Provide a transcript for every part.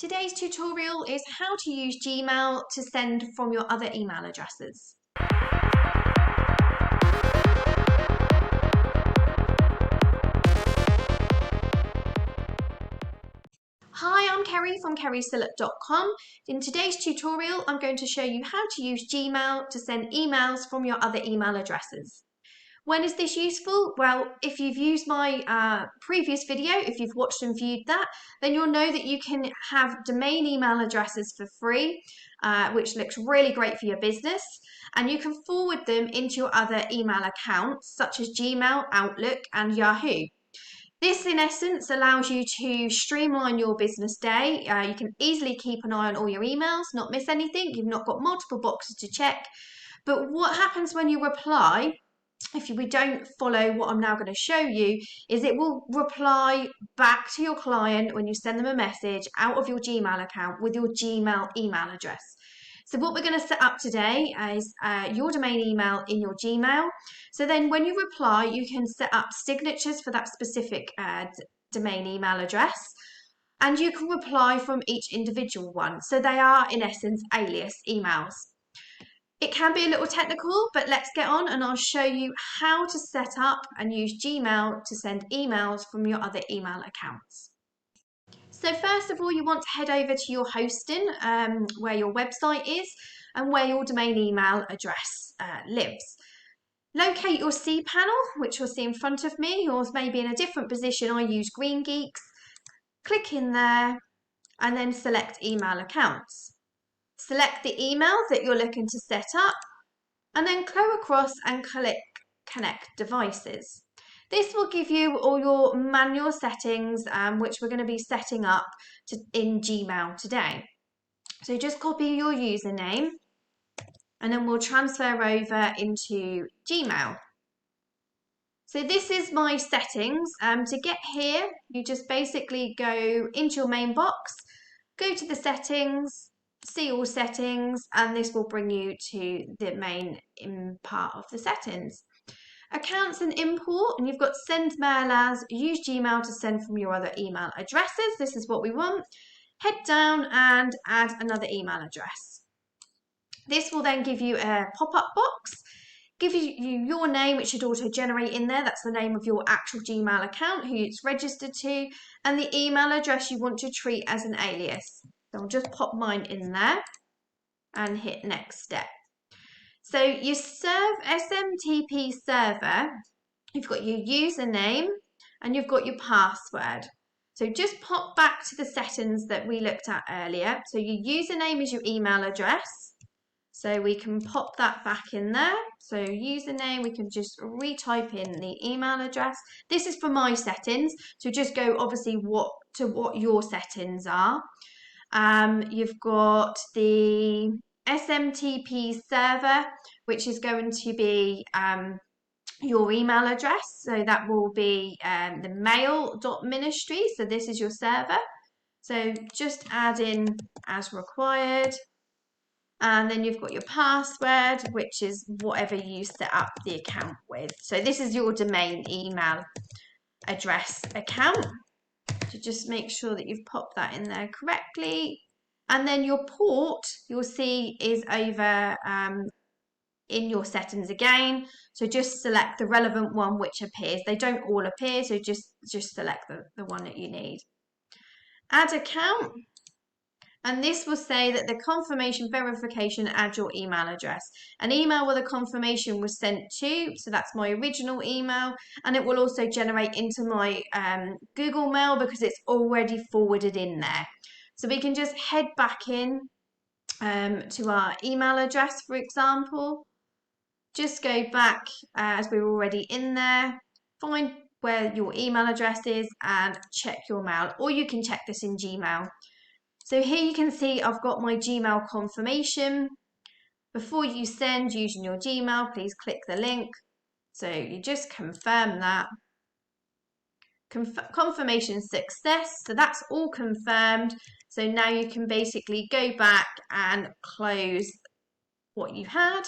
Today's tutorial is how to use Gmail to send from your other email addresses. Hi, I'm Kerry from kerrysillet.com. In today's tutorial, I'm going to show you how to use Gmail to send emails from your other email addresses. When is this useful? Well, if you've used my previous video, if you've watched and viewed that, then you'll know that you can have domain email addresses for free, which looks really great for your business. And you can forward them into your other email accounts, such as Gmail, Outlook, and Yahoo. This, in essence, allows you to streamline your business day. You can easily keep an eye on all your emails, not miss anything. You've not got multiple boxes to check. But what happens when you reply, if we don't follow what I'm now going to show you, is it will reply back to your client when you send them a message out of your Gmail account with your Gmail email address. So what we're going to set up today is your domain email in your Gmail. So then when you reply, you can set up signatures for that specific domain email address. And you can reply from each individual one. So they are, in essence, alias emails. It can be a little technical, but let's get on and I'll show you how to set up and use Gmail to send emails from your other email accounts. So first of all, you want to head over to your hosting, where your website is and where your domain email address lives. Locate your cPanel, which you'll see in front of me. Yours may be in a different position. I use Green Geeks. Click in there and then select email accounts. Select the email that you're looking to set up and then go across and click Connect Devices. This will give you all your manual settings, which we're going to be setting up in Gmail today. So just copy your username and then we'll transfer over into Gmail. So this is my settings. To get here, you just basically go into your main box, go to the settings, see all settings, and this will bring you to the main part of the settings. Accounts and import, and you've got send mail as, use Gmail to send from your other email addresses. This is what we want. Head down and add another email address. This will then give you a pop-up box, give you your name, which should auto-generate in there. That's the name of your actual Gmail account, who it's registered to, and the email address you want to treat as an alias. So I'll just pop mine in there and hit next step. So you serve SMTP server, you've got your username and you've got your password. So just pop back to the settings that we looked at earlier. So your username is your email address. So we can pop that back in there. So username, we can just retype in the email address. This is for my settings. So just go obviously what your settings are. You've got the SMTP server, which is going to be your email address. So that will be the mail.ministry. So this is your server. So just add in as required. And then you've got your password, which is whatever you set up the account with. So this is your domain email address account. So just make sure that you've popped that in there correctly. And then your port, you'll see, is over in your settings again. So just select the relevant one which appears. They don't all appear, so just select the one that you need. Add account. And this will say that the confirmation verification, add your email address. An email where the confirmation was sent to, so that's my original email, and it will also generate into my Google Mail because it's already forwarded in there. So we can just head back in to our email address, for example. Just go back as we're already in there, find where your email address is and check your mail, or you can check this in Gmail. So here you can see I've got my Gmail confirmation. Before you send using your Gmail, please click the link. So you just confirm that. Confirmation success. So that's all confirmed. So now you can basically go back and close what you had.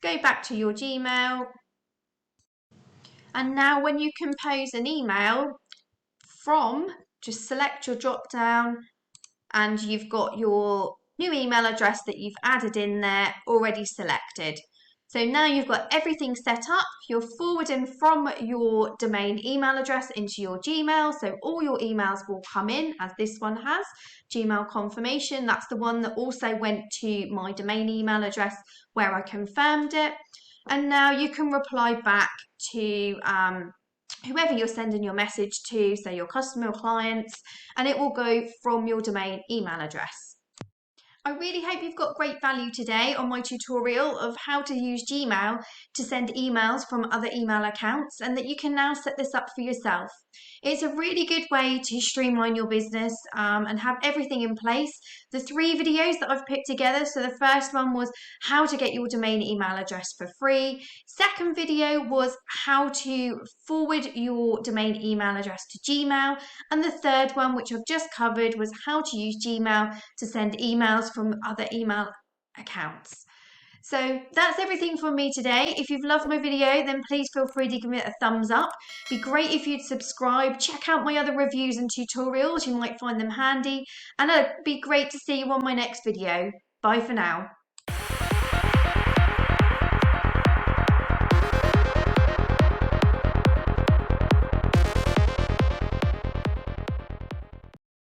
Go back to your Gmail. And now when you compose an email from, just select your drop down, and you've got your new email address that you've added in there already selected. So now you've got everything set up. You're forwarding from your domain email address into your Gmail. So all your emails will come in, as this one has, Gmail confirmation. That's the one that also went to my domain email address where I confirmed it. And now you can reply back to whoever you're sending your message to, say your customer or clients, and it will go from your domain email address. I really hope you've got great value today on my tutorial of how to use Gmail to send emails from other email accounts, and that you can now set this up for yourself. It's a really good way to streamline your business and have everything in place. The 3 videos that I've put together, so the first one was how to get your domain email address for free. Second video was how to forward your domain email address to Gmail. And the third one, which I've just covered, was how to use Gmail to send emails from other email accounts. So that's everything from me today. If you've loved my video, then please feel free to give it a thumbs up. It'd be great if you'd subscribe. Check out my other reviews and tutorials. You might find them handy. And it'd be great to see you on my next video. Bye for now.